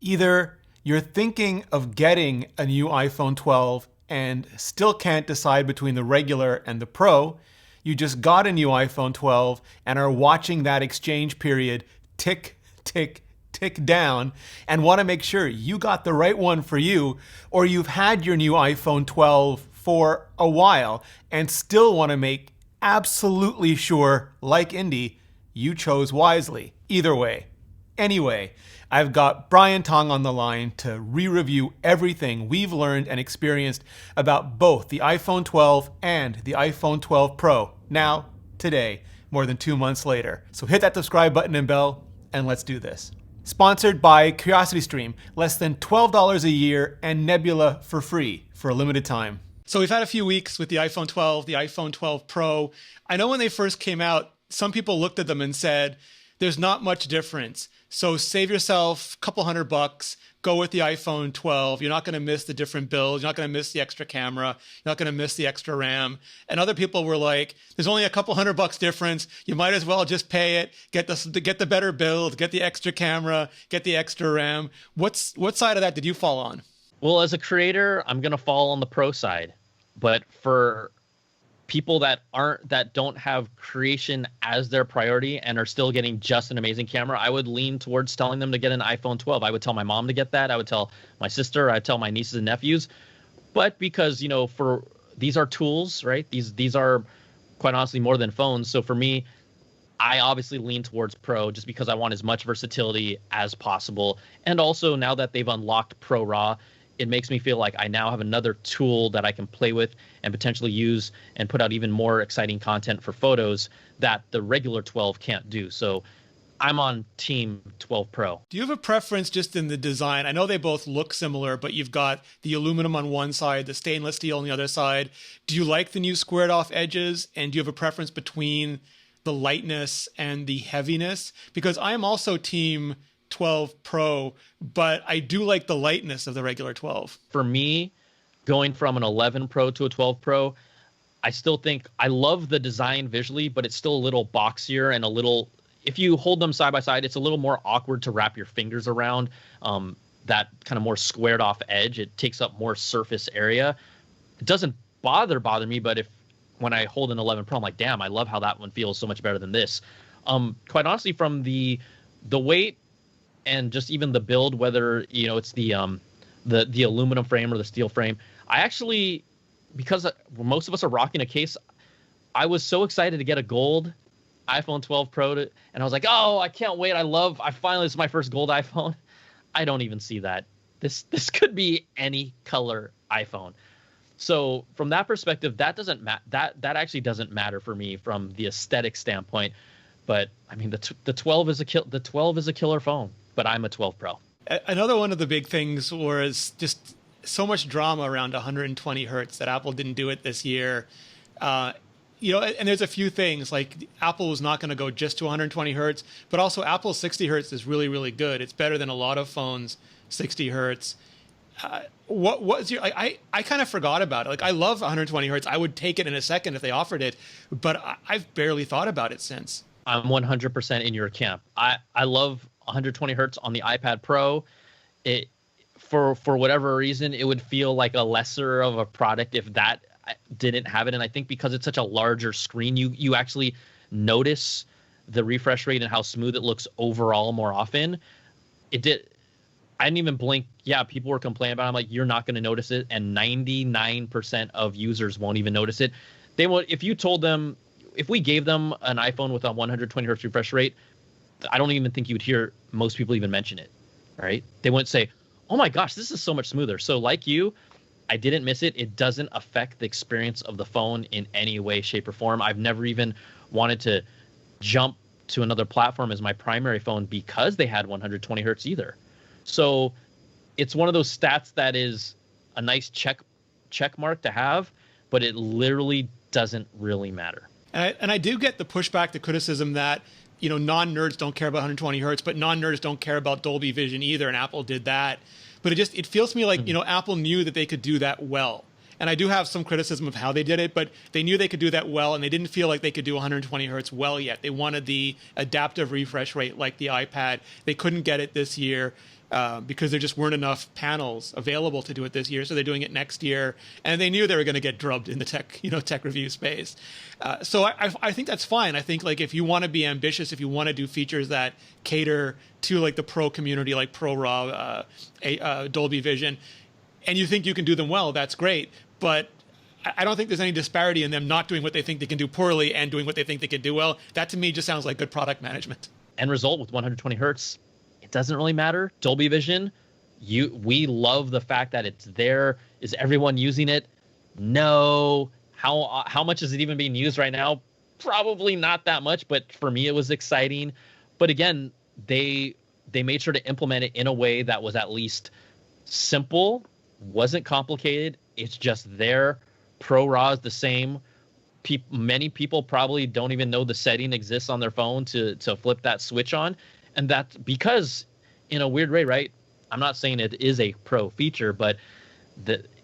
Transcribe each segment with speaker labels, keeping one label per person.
Speaker 1: Either you're thinking of getting a new iPhone 12 and still can't decide between the regular and the Pro. You just got a new iPhone 12 and are watching that exchange period tick, tick, tick down and want to make sure you got the right one for you, or you've had your new iPhone 12 for a while and still want to make absolutely sure, like Indy, you chose wisely. Either way. Anyway, I've got Brian Tong on the line to re-review everything we've learned and experienced about both the iPhone 12 and the iPhone 12 Pro. Now, today, more than 2 months later. So hit that subscribe button and bell, and let's do this. Sponsored by CuriosityStream, less than $12 a year and Nebula for free for a limited time. So we've had a few weeks with the iPhone 12, the iPhone 12 Pro. I know when they first came out, some people looked at them and said, there's not much difference. So save yourself a couple $100, go with the iPhone 12. You're not going to miss the different builds. You're not going to miss the extra camera. You're not going to miss the extra RAM. And other people were like, there's only a couple $100 difference. You might as well just pay it, get the better build, get the extra camera, get the extra RAM. What side of that did you fall on?
Speaker 2: Well, as a creator, I'm going to fall on the Pro side. But for people that don't have creation as their priority and are still getting just an amazing camera, I would lean towards telling them to get an iPhone 12. I would tell my mom to get that. I would tell my sister. I'd tell my nieces and nephews. But because, for these are tools, right? These are quite honestly more than phones. So for me, I obviously lean towards Pro just because I want as much versatility as possible. And also now that they've unlocked Pro RAW, it makes me feel like I now have another tool that I can play with and potentially use and put out even more exciting content for photos that the regular 12 can't do. So I'm on team 12 Pro.
Speaker 1: Do you have a preference just in the design? I know they both look similar, but you've got the aluminum on one side, the stainless steel on the other side. Do you like the new squared off edges? And do you have a preference between the lightness and the heaviness? Because I am also team 12 Pro, but I do like the lightness of the regular 12.
Speaker 2: For me, going from an 11 Pro to a 12 Pro, I still think I love the design visually, but it's still a little boxier and a little, if you hold them side by side, it's a little more awkward to wrap your fingers around that kind of more squared off edge. It takes up more surface area. It doesn't bother me, but when I hold an 11 Pro, I'm like, damn, I love how that one feels so much better than this. Quite honestly, from the weight, and just even the build, whether it's the aluminum frame or the steel frame, I actually, because most of us are rocking a case, I was so excited to get a gold iPhone 12 Pro, and I was like, oh, I can't wait! This is my first gold iPhone. I don't even see that. This could be any color iPhone. So from that perspective, that actually doesn't matter for me from the aesthetic standpoint. But I mean, the 12 is a killer phone. But I'm a 12 Pro.
Speaker 1: Another one of the big things was just so much drama around 120 hertz that Apple didn't do it this year. And there's a few things like Apple was not going to go just to 120 hertz, but also Apple's 60 hertz is really, really good. It's better than a lot of phones, 60 hertz. What was your? I kind of forgot about it. Like I love 120 hertz. I would take it in a second if they offered it, but I've barely thought about it since.
Speaker 2: I'm 100% in your camp. I love 120 hertz on the iPad Pro. It for whatever reason, it would feel like a lesser of a product if that didn't have it. And I think because it's such a larger screen, you actually notice the refresh rate and how smooth it looks overall more often. I didn't even blink. Yeah, people were complaining about it. I'm like, you're not going to notice it. And 99% of users won't even notice it. They won't. If we gave them an iPhone with a 120 hertz refresh rate, I don't even think you would hear most people even mention it, right? They wouldn't say, oh my gosh, this is so much smoother. So like you, I didn't miss it. It doesn't affect the experience of the phone in any way, shape, or form. I've never even wanted to jump to another platform as my primary phone because they had 120 hertz either. So it's one of those stats that is a nice check mark to have, but it literally doesn't really matter.
Speaker 1: And I do get the pushback, the criticism that non-nerds don't care about 120 hertz, but non-nerds don't care about Dolby Vision either, and Apple did that. But it feels to me like Apple knew that they could do that well. And I do have some criticism of how they did it, but they knew they could do that well, and they didn't feel like they could do 120 hertz well yet. They wanted the adaptive refresh rate like the iPad. They couldn't get it this year. because there just weren't enough panels available to do it this year. So they're doing it next year, and they knew they were going to get drubbed in the tech review space. So I think that's fine. I think like if you want to be ambitious, if you want to do features that cater to like the pro community, like Pro Raw, Dolby Vision, and you think you can do them well, that's great. But I don't think there's any disparity in them not doing what they think they can do poorly and doing what they think they can do well. That to me just sounds like good product management.
Speaker 2: End result with 120 hertz, it doesn't really matter. Dolby Vision, we love the fact that it's there. Is everyone using it? No. How much is it even being used right now? Probably not that much, but for me it was exciting. But again, they made sure to implement it in a way that was at least simple, wasn't complicated. It's just there. Pro Raw is the same. Many people probably don't even know the setting exists on their phone to flip that switch on. And that's because, in a weird way, right? I'm not saying it is a pro feature, but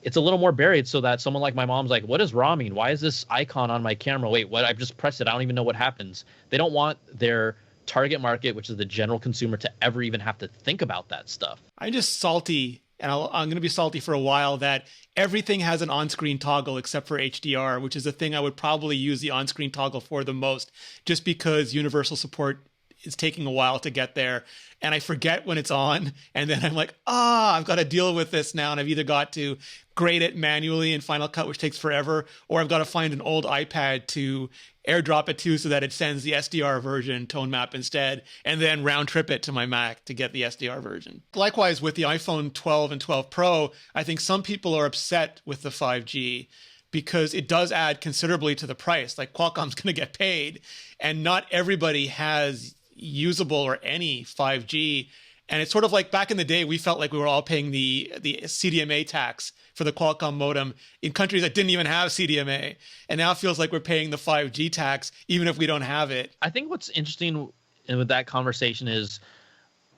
Speaker 2: it's a little more buried so that someone like my mom's like, what does RAW mean? Why is this icon on my camera? Wait, what? I've just pressed it. I don't even know what happens. They don't want their target market, which is the general consumer, to ever even have to think about that stuff.
Speaker 1: I'm just salty, and I'm going to be salty for a while, that everything has an on-screen toggle except for HDR, which is the thing I would probably use the on-screen toggle for the most, just because universal support is taking a while to get there. And I forget when it's on, and then I'm like, I've got to deal with this now. And I've either got to grade it manually in Final Cut, which takes forever, or I've got to find an old iPad to airdrop it to so that it sends the SDR version tone map instead, and then round trip it to my Mac to get the SDR version. Likewise, with the iPhone 12 and 12 Pro, I think some people are upset with the 5G because it does add considerably to the price. Like, Qualcomm's going to get paid, and not everybody has usable or any 5G. And it's sort of like back in the day, we felt like we were all paying the CDMA tax for the Qualcomm modem in countries that didn't even have CDMA. And now it feels like we're paying the 5G tax, even if we don't have it.
Speaker 2: I think what's interesting with that conversation is,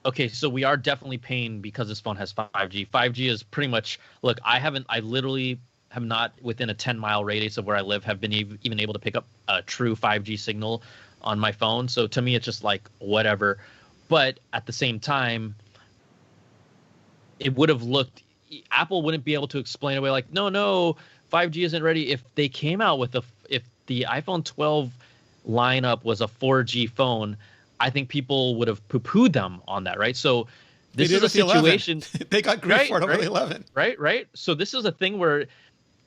Speaker 2: okay, so we are definitely paying because this phone has 5G. 5G is pretty much, look, I literally have not, within a 10-mile radius of where I live, have been even able to pick up a true 5G signal on my phone. So to me, it's just like whatever. But at the same time, it would have looked, Apple wouldn't be able to explain away like, no, 5G isn't ready. If they came out with if the iPhone 12 lineup was a 4G phone, I think people would have poo-pooed them on that, right? So this is a situation.
Speaker 1: They got grief for it over the 11.
Speaker 2: Right. So this is a thing where,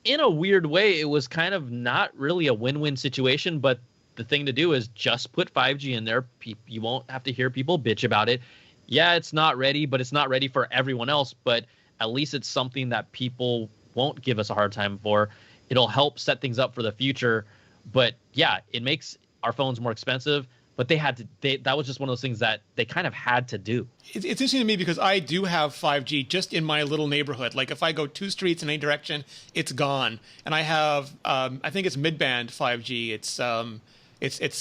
Speaker 2: in a weird way, it was kind of not really a win-win situation, but the thing to do is just put 5G in there. You won't have to hear people bitch about it. Yeah, it's not ready, but it's not ready for everyone else. But at least it's something that people won't give us a hard time for. It'll help set things up for the future. But yeah, it makes our phones more expensive. But that was just one of those things that they kind of had to do.
Speaker 1: It's interesting to me because I do have 5G just in my little neighborhood. Like if I go 2 streets in any direction, it's gone. And I have, I think it's mid-band 5G. It's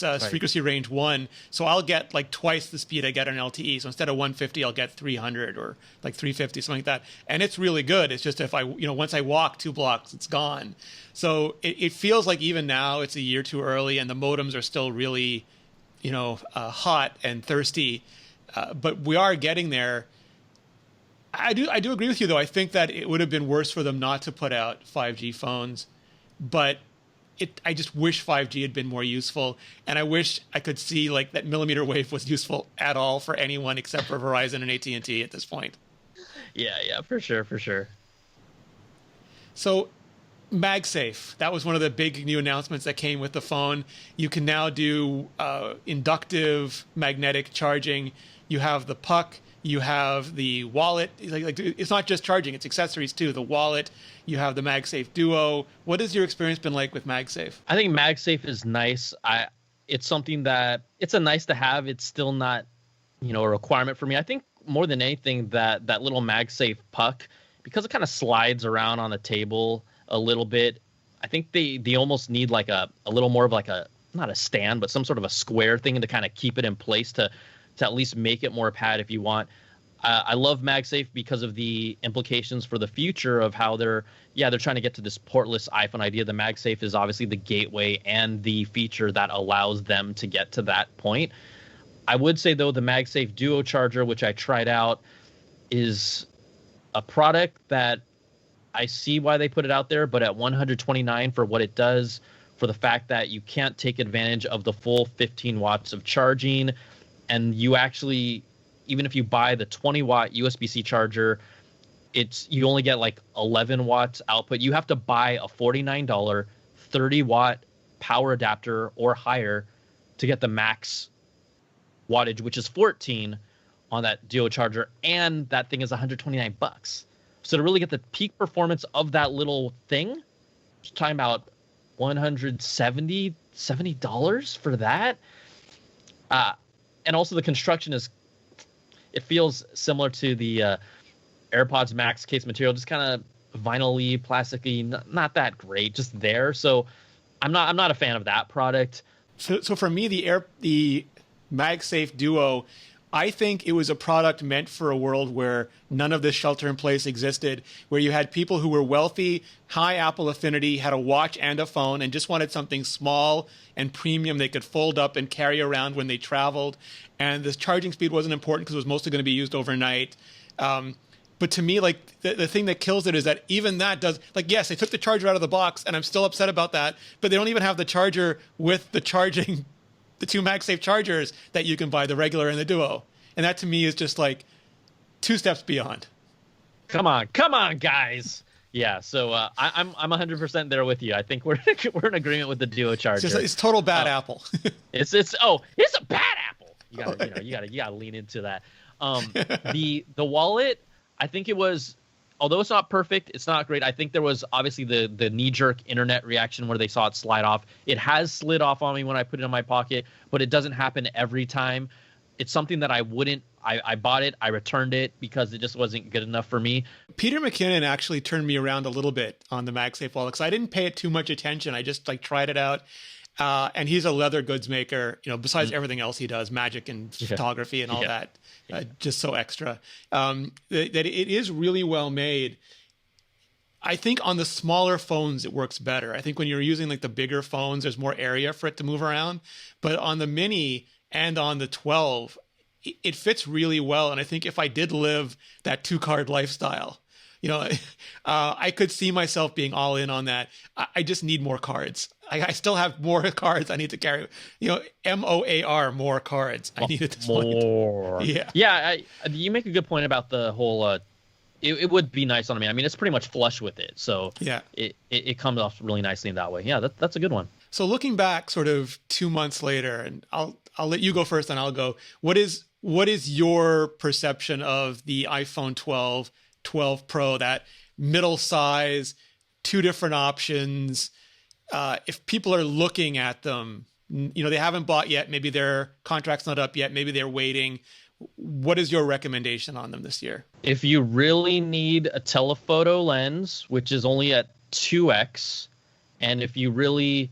Speaker 2: right.
Speaker 1: Frequency range 1, so I'll get like twice the speed I get on LTE. So instead of 150, I'll get 300 or like 350, something like that. And it's really good. It's just if once I walk 2 blocks, it's gone. So it feels like even now it's a year too early, and the modems are still really, hot and thirsty. But we are getting there. I do agree with you though. I think that it would have been worse for them not to put out 5G phones, but I just wish 5G had been more useful, and I wish I could see like that millimeter wave was useful at all for anyone except for Verizon and AT&T at this point.
Speaker 2: Yeah, for sure.
Speaker 1: So MagSafe, that was one of the big new announcements that came with the phone. You can now do inductive magnetic charging. You have the puck. You have the wallet. It's not just charging, it's accessories too. The wallet, you have the MagSafe Duo. What has your experience been like with MagSafe?
Speaker 2: I think MagSafe is nice. It's something that it's a nice to have. It's still not, a requirement for me. I think more than anything that little MagSafe puck, because it kind of slides around on the table a little bit, I think they almost need like a little more of like not a stand, but some sort of a square thing to kind of keep it in place to at least make it more pad if you want. I love MagSafe because of the implications for the future of how they're trying to get to this portless iPhone idea. The MagSafe is obviously the gateway and the feature that allows them to get to that point. I would say, though, the MagSafe Duo charger, which I tried out, is a product that I see why they put it out there, but at 129 for what it does, for the fact that you can't take advantage of the full 15 watts of charging, and you actually, even if you buy the 20 watt USB-C charger, you only get like 11 watts output. You have to buy a $49 30 watt power adapter or higher to get the max wattage, which is 14 on that Duo charger, and that thing is $129. So to really get the peak performance of that little thing, just talking about $170 for that. And also the construction it feels similar to the AirPods Max case material, just kind of vinyl-y, plasticky, not that great, just there. So I'm not a fan of that product.
Speaker 1: So for me, the MagSafe Duo, I think it was a product meant for a world where none of this shelter in place existed, where you had people who were wealthy, high Apple affinity, had a watch and a phone, and just wanted something small and premium they could fold up and carry around when they traveled. And the charging speed wasn't important because it was mostly going to be used overnight. But to me, like the thing that kills it is that even that does, like, yes, they took the charger out of the box, and I'm still upset about that, but they don't even have the charger with the charging, the two MagSafe chargers that you can buy, the regular and the Duo. And that to me is just like 2 steps beyond.
Speaker 2: Come on, guys. Yeah, so I'm 100% there with you. I think we're in agreement with the Duo charger.
Speaker 1: It's total bad Apple.
Speaker 2: It's a bad Apple. You gotta lean into that. The wallet, I think it was, although it's not perfect, it's not great. I think there was obviously the knee-jerk internet reaction where they saw it slide off. It has slid off on me when I put it in my pocket, but it doesn't happen every time. It's something that I bought it, I returned it because it just wasn't good enough for me.
Speaker 1: Peter McKinnon actually turned me around a little bit on the MagSafe wallet because I didn't pay it too much attention. I just tried it out. And he's a leather goods maker, besides everything else he does, magic and photography and all that, just so extra. That it is really well made. I think on the smaller phones, it works better. I think when you're using like the bigger phones, there's more area for it to move around. But on the Mini and on the 12, it fits really well. And I think if I did live that 2-card lifestyle, I could see myself being all in on that. I just need more cards. I still have more cards I need to carry. MOAR, more cards I need at this
Speaker 2: more.
Speaker 1: Point. Yeah.
Speaker 2: Yeah, you make a good point about the whole, it would be nice on me. I mean, it's pretty much flush with it. So yeah, it comes off really nicely in that way. Yeah, that's a good one. So
Speaker 1: looking back sort of 2 months later, and I'll let you go first and I'll go. What is your perception of the iPhone 12 Pro, that middle size, 2 different options? If people are looking at them, they haven't bought yet, maybe their contract's not up yet, maybe they're waiting. What is your recommendation on them this year?
Speaker 2: If you really need a telephoto lens, which is only at 2x, and if you really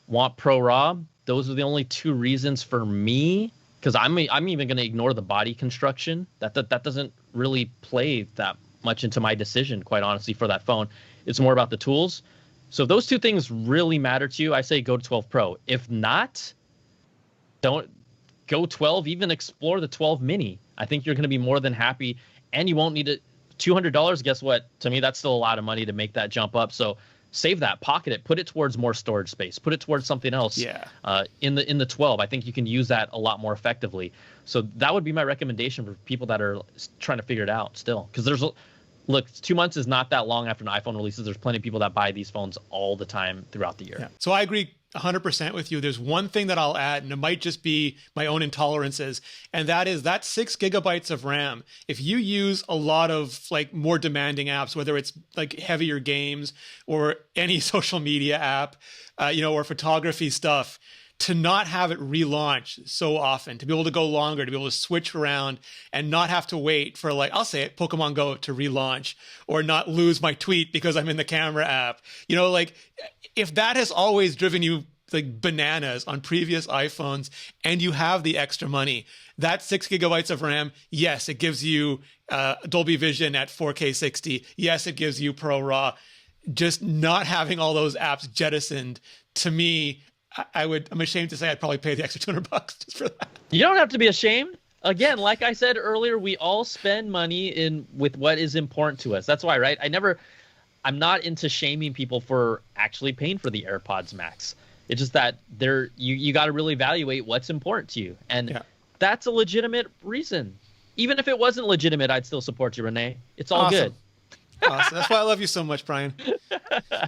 Speaker 2: want Pro RAW, those are the only 2 reasons for me, because I'm even going to ignore the body construction. That doesn't really play that much into my decision, quite honestly, for that phone. It's more about the tools. So if those 2 things really matter to you, I say go to 12 Pro. If not, don't go 12, even explore the 12 mini. I think you're going to be more than happy, and you won't need it. $200, guess what? To me, that's still a lot of money to make that jump up. So save that, pocket it, put it towards more storage space, put it towards something else.
Speaker 1: Yeah.
Speaker 2: In the 12, I think you can use that a lot more effectively. So that would be my recommendation for people that are trying to figure it out still. Because look, 2 months is not that long after an iPhone releases. There's plenty of people that buy these phones all the time throughout the year.
Speaker 1: Yeah. So I agree 100% with you. There's one thing that I'll add, and it might just be my own intolerances, and that is that 6 gigabytes of RAM. If you use a lot of like more demanding apps, whether it's like heavier games or any social media app, or photography stuff, to not have it relaunch so often, to be able to go longer, to be able to switch around and not have to wait for, like, I'll say it, Pokemon Go to relaunch, or not lose my tweet because I'm in the camera app. Like if that has always driven you like bananas on previous iPhones and you have the extra money, that 6 gigabytes of RAM, yes, it gives you Dolby Vision at 4K 60. Yes, it gives you Pro RAW. Just not having all those apps jettisoned, to me, I'm ashamed to say I'd probably pay the extra $200 just for that.
Speaker 2: You don't have to be ashamed. Again, like I said earlier, we all spend money with what is important to us. That's why, right? I'm not into shaming people for actually paying for the AirPods Max. It's just that you got to really evaluate what's important to you. And that's a legitimate reason. Even if it wasn't legitimate, I'd still support you, Renee. It's all good.
Speaker 1: Awesome. That's why I love you so much, Brian.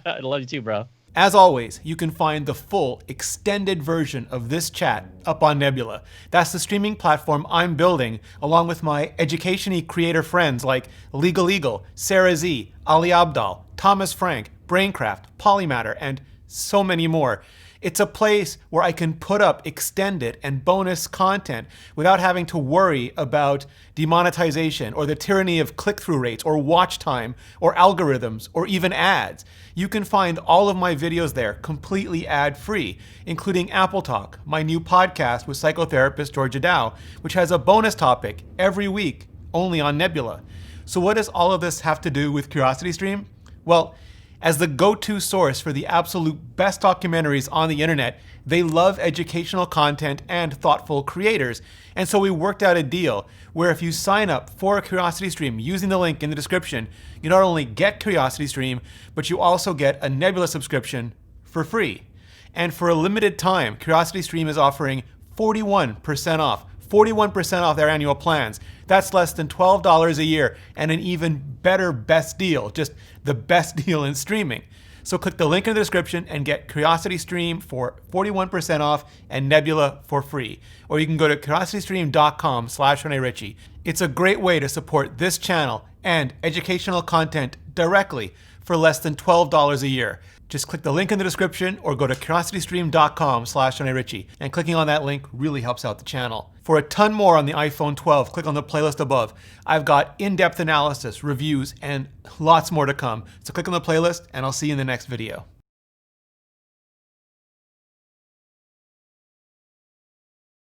Speaker 2: I love you too, bro.
Speaker 1: As always, you can find the full extended version of this chat up on Nebula. That's the streaming platform I'm building along with my education-y creator friends like Legal Eagle, Sarah Z, Ali Abdal, Thomas Frank, Braincraft, Polymatter, and so many more. It's a place where I can put up extended and bonus content without having to worry about demonetization or the tyranny of click-through rates or watch time or algorithms or even ads. You can find all of my videos there completely ad-free, including Apple Talk, my new podcast with psychotherapist Georgia Dow, which has a bonus topic every week only on Nebula. So what does all of this have to do with CuriosityStream? Well, as the go-to source for the absolute best documentaries on the internet, they love educational content and thoughtful creators. And so we worked out a deal where if you sign up for CuriosityStream using the link in the description, you not only get CuriosityStream, but you also get a Nebula subscription for free. And for a limited time, CuriosityStream is offering 41% off. 41% off their annual plans. That's less than $12 a year and an even better best deal, just the best deal in streaming. So click the link in the description and get CuriosityStream for 41% off and Nebula for free. Or you can go to curiositystream.com/ReneeRitchie. It's a great way to support this channel and educational content directly for less than $12 a year. Just click the link in the description or go to curiositystream.com/ReneeRitchie. And clicking on that link really helps out the channel. For a ton more on the iPhone 12, click on the playlist above. I've got in-depth analysis, reviews, and lots more to come. So click on the playlist and I'll see you in the next video.